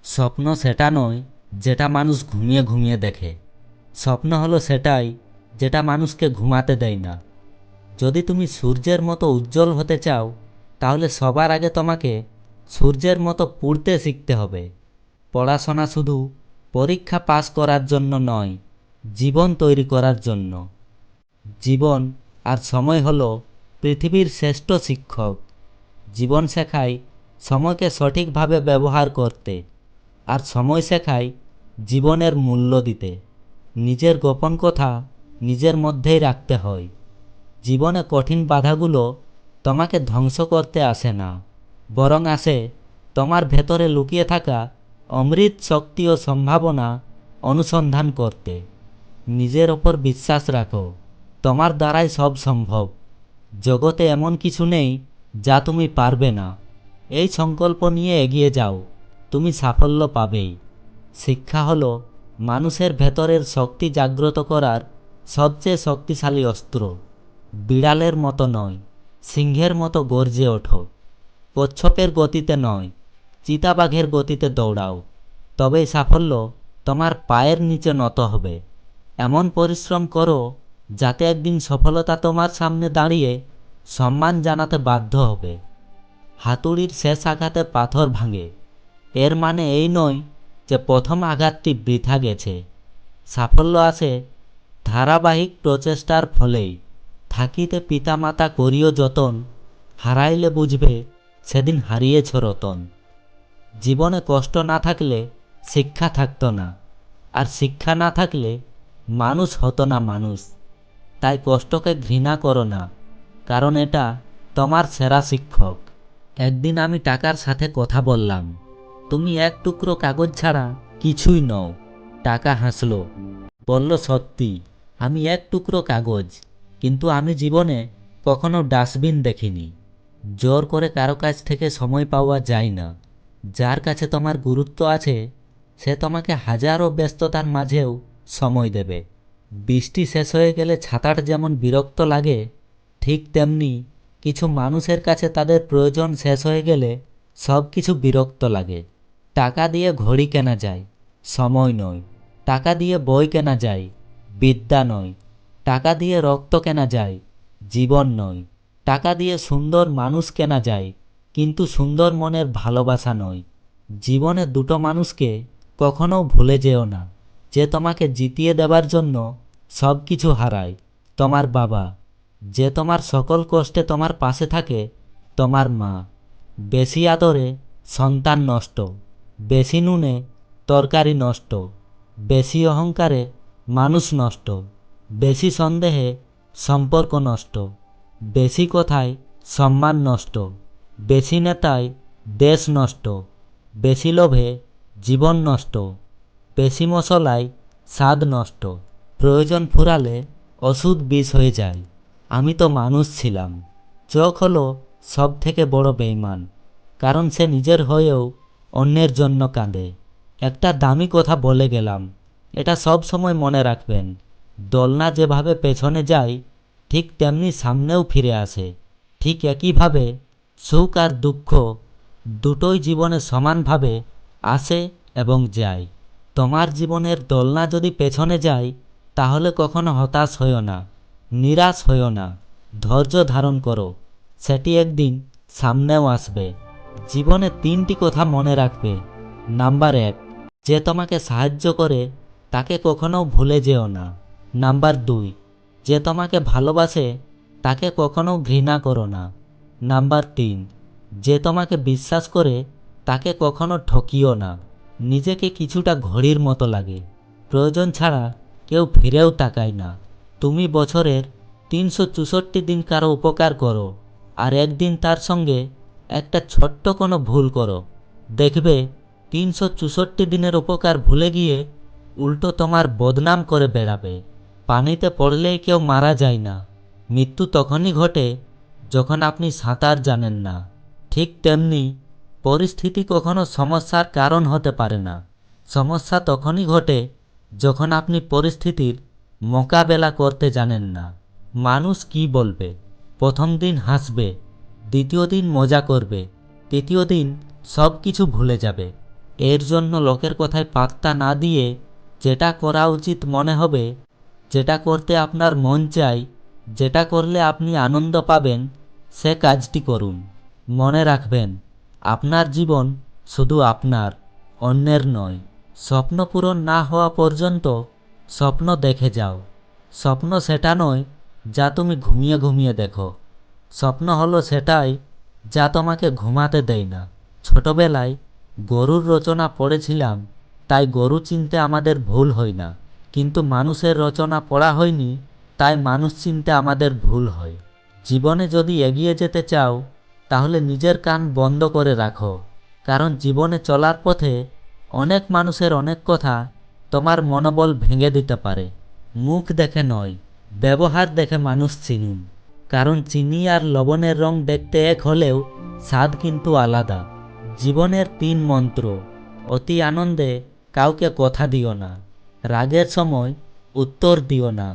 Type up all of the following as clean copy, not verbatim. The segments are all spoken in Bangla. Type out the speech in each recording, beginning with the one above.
স্বপ্ন সেটা নয় যেটা মানুষ ঘুমিয়ে ঘুমিয়ে দেখে। স্বপ্ন হলো সেটাই যেটা মানুষকে ঘুমাতে দেয় না। যদি তুমি সূর্যের মতো উজ্জ্বল হতে চাও, তাহলে সবার আগে তোমাকে সূর্যের মতো পড়তে শিখতে হবে। পড়াশোনা শুধু পরীক্ষা পাস করার জন্য নয়, জীবন তৈরি করার জন্য। জীবন আর সময় হলো পৃথিবীর শ্রেষ্ঠ শিক্ষক। জীবন শেখায় সময়কে সঠিকভাবে ব্যবহার করতে, আর সময় শেখায় জীবনের মূল্য দিতে। নিজের গোপন কথা নিজের মধ্যেই রাখতে হয়। জীবনে কঠিন বাধাগুলো তোমাকে ধ্বংস করতে আসে না, বরং আসে তোমার ভেতরে লুকিয়ে থাকা অমৃত শক্তি ও সম্ভাবনা অনুসন্ধান করতে। নিজের ওপর বিশ্বাস রাখো, তোমার দ্বারাই সব সম্ভব। জগতে এমন কিছু নেই যা তুমি পারবে না। এই সংকল্প নিয়ে এগিয়ে যাও, তুমি সাফল্য পাবেই। শিক্ষা হলো মানুষের ভেতরের শক্তি জাগ্রত করার সবচেয়ে শক্তিশালী অস্ত্র। বিড়ালের মতো নয়, সিংহের মতো গর্জে ওঠো। কচ্ছপের গতিতে নয়, চিতাবাঘের গতিতে দৌড়াও। তবেই সাফল্য তোমার পায়ের নিচে নত হবে। এমন পরিশ্রম করো যাতে একদিন সফলতা তোমার সামনে দাঁড়িয়ে সম্মান জানাতে বাধ্য হবে। হাতুড়ির শেষ আঘাতে পাথর ভাঙে, এর মানে এই নয় যে প্রথম আঘাতটি বৃথা গেছে। সাফল্য আসে ধারাবাহিক প্রচেষ্টার ফলেই। থাকিতে পিতামাতা করিও যতন, হারাইলে বুঝবে সেদিন হারিয়েছ রতন। জীবনে কষ্ট না থাকলে শিক্ষা থাকতো না, আর শিক্ষা না থাকলে মানুষ হতো না মানুষ। তাই কষ্টকে ঘৃণা করো না, কারণ এটা তোমার সেরা শিক্ষক। একদিন আমি টাকার সাথে কথা বললাম, তুমি এক টুকরো কাগজ ছাড়া কিছুই নও। টাকা হাসলো, বলল, সত্যি আমি এক টুকরো কাগজ, কিন্তু আমি জীবনে কখনো ডাস্টবিন দেখিনি। জোর করে কারো কাছ থেকে সময় পাওয়া যায় না। যার কাছে তোমার গুরুত্ব আছে, সে তোমাকে হাজারো ব্যস্ততার মাঝেও সময় দেবে। বৃষ্টি শেষ হয়ে গেলে ছাতার যেমন বিরক্ত লাগে, ঠিক তেমনি কিছু মানুষের কাছে তাদের প্রয়োজন শেষ হয়ে গেলে সব কিছু বিরক্ত লাগে। টাকা দিয়ে ঘড়ি কেনা যায়, সময় নয়। টাকা দিয়ে বই কেনা যায়, বিদ্যা নয়। টাকা দিয়ে রক্ত কেনা যায়, জীবন নয়। টাকা দিয়ে সুন্দর মানুষ কেনা যায়, কিন্তু সুন্দর মনের ভালোবাসা নয়। জীবনে দুটো মানুষকে কখনো ভুলে যেও না, যে তোমাকে জিতিয়ে দেবার জন্য সব কিছু হারায়। তোমার বাবা, যে তোমার সকল কষ্টে তোমার পাশে থাকে। তোমার মা, বেশি আদরে সন্তান নষ্ট, বেশি নুনে তরকারি নষ্ট, বেশি অহংকারে মানুষ নষ্ট, বেশি সন্দেহে সম্পর্ক নষ্ট, বেশি কথায় সম্মান নষ্ট, বেশি নেতায় দেশ নষ্ট, বেশি লোভে জীবন নষ্ট, বেশি মশলায় স্বাদ নষ্ট। প্রয়োজন ফুরালে ওষুধ বিষ হয়ে যায়। আমি তো মানুষ ছিলাম। চোখ হলো সব থেকে বড় বেঈমান, কারণ সে নিজের হয়েও অন্যের জন্য কাঁদে। একটা দামি কথা বলে গেলাম, এটা সব সময় মনে রাখবেন। দোলনা যেভাবে পেছনে যায়, ঠিক তেমনি সামনেও ফিরে আসে। ঠিক একইভাবে সুখ আর দুঃখ দুটোই জীবনে সমানভাবে আসে এবং যায়। তোমার জীবনের দোলনা যদি পেছনে যায়, তাহলে কখনো হতাশ হইও না, নিরাশ হইও না। ধৈর্য ধারণ করো, সেটি একদিন সামনেও আসবে। জীবনে 3টি কথা মনে রাখবে। নাম্বার 1, যে তোমাকে সাহায্য করে তাকে কখনো ভুলে যেও না। নাম্বার 2, যে তোমাকে ভালোবাসে তাকে কখনো ঘৃণা করো না। নাম্বার 3, যে তোমাকে বিশ্বাস করে তাকে কখনো ঠকিও না। নিজেকে কিছুটা ঘড়ির মতো লাগে, প্রয়োজন ছাড়া কেউ ফিরেও তাকায় না। তুমি বছরের 364 দিন কারো উপকার করো, আর একদিন তার সঙ্গে একটা ছোট্ট কোনো ভুল করো। দেখবে 364 দিনের উপকার ভুলে গিয়ে উল্টো তোমার বদনাম করে বেড়াবে। পানিতে পড়লেই কেউ মারা যায় না, মৃত্যু তখনই ঘটে যখন আপনি সাঁতার জানেন না। ঠিক তেমনি পরিস্থিতি কখনো সমস্যার কারণ হতে পারে না। সমস্যা তখনই ঘটে যখন আপনি পরিস্থিতির মোকাবেলা করতে জানেন না। মানুষ কি বলবে? প্রথম দিন হাসবে, দ্বিতীয় দিন মজা করবে, তৃতীয় দিন সব কিছু ভুলে যাবে। এর জন্য লোকের কথায় পাত্তা না দিয়ে যেটা করা উচিত মনে হবে, যেটা করতে আপনার মন চায়, যেটা করলে আপনি আনন্দ পাবেন, সে কাজটি করুন। মনে রাখবেন, আপনার জীবন শুধু আপনার, অন্যের নয়। স্বপ্ন পূরণ না হওয়া পর্যন্ত স্বপ্ন দেখে যাও। স্বপ্ন সেটা নয় যা তুমি ঘুমিয়ে ঘুমিয়ে দেখো। স্বপ্ন হলো সেটাই যা তোমাকে ঘুমাতে দেয় না। ছোটবেলায় গরুর রচনা পড়েছিলাম, তাই গরু চিনতে আমাদের ভুল হয় না, কিন্তু মানুষের রচনা পড়া হয়নি, তাই মানুষ চিনতে আমাদের ভুল হয়। জীবনে যদি এগিয়ে যেতে চাও, তাহলে নিজের কান বন্ধ করে রাখো, কারণ জীবনে চলার পথে অনেক মানুষের অনেক কথা তোমার মনোবল ভেঙে দিতে পারে। মুখ দেখে নয়, ব্যবহার দেখে মানুষ চিনুন, কারণ চিনি আর লবণের রং দেখতে এক হলেও স্বাদ কিন্তু আলাদা। জীবনের 3 মন্ত্র: অতি আনন্দে কাউকে কথা দিও না, রাগের সময় উত্তর দিও না,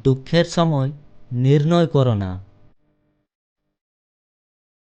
দুঃখের সময় নির্ণয় করো না,